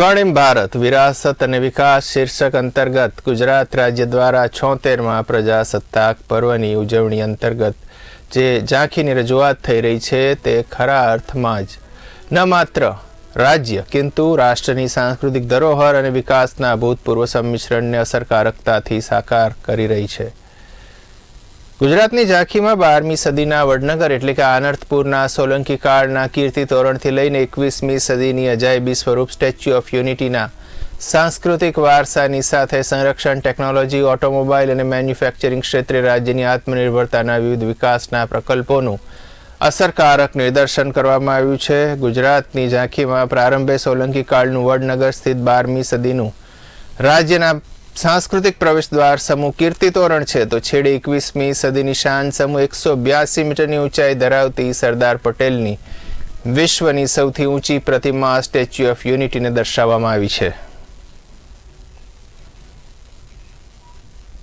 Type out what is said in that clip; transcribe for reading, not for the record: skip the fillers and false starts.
સ્વર્ણિમ ભારત વિરાસત અને વિકાસ શીર્ષક અંતર્ગત ગુજરાત રાજ્ય દ્વારા 76મા પ્રજાસત્તાક પર્વની ઉજવણી અંતર્ગત જે ઝાંખીની રજૂઆત થઈ રહી છે તે ખરા અર્થમાં જ ન માત્ર રાજ્ય કિંતુ રાષ્ટ્રની સાંસ્કૃતિક ધરોહર અને વિકાસના ભૂતપૂર્વ સંમિશ્રણને અસરકારકતાથી સાકાર કરી રહી છે। ગુજરાતની ઝાંખીમાં 12મી સદીના વડનગર એટલે કે આનર્તપુરના સોલંકી કાળના કીર્તિ તોરણથી લઈને 21મી સદીની અજાયબી સ્વરૂપ સ્ટેચ્યુ ઓફ યુનિટીના સાંસ્કૃતિક વારસાની સાથે સંરક્ષણ, ટેકનોલોજી, ઓટોમોબાઈલ અને મેન્યુફેક્ચરિંગ ક્ષેત્રે રાજ્યની આત્મનિર્ભરતાના વિવિધ વિકાસના પ્રકલ્પોનું અસરકારક નિદર્શન કરવામાં આવ્યું છે। ગુજરાતની ઝાંખીમાં પ્રારંભે સોલંકી કાળનું વડનગર સ્થિત 12મી સદીનું રાજ્યના सांस्कृतिक प्रवेश द्वार समूह कीर्ति तोरण है तो छेड़े 21मी सदी शान समूह 182 मीटर ऊंचाई धरावती सरदार पटेल विश्वनी सौथी ऊंची प्रतिमा स्टेच्यू ऑफ यूनिटी ने दर्शाववामां आवी है।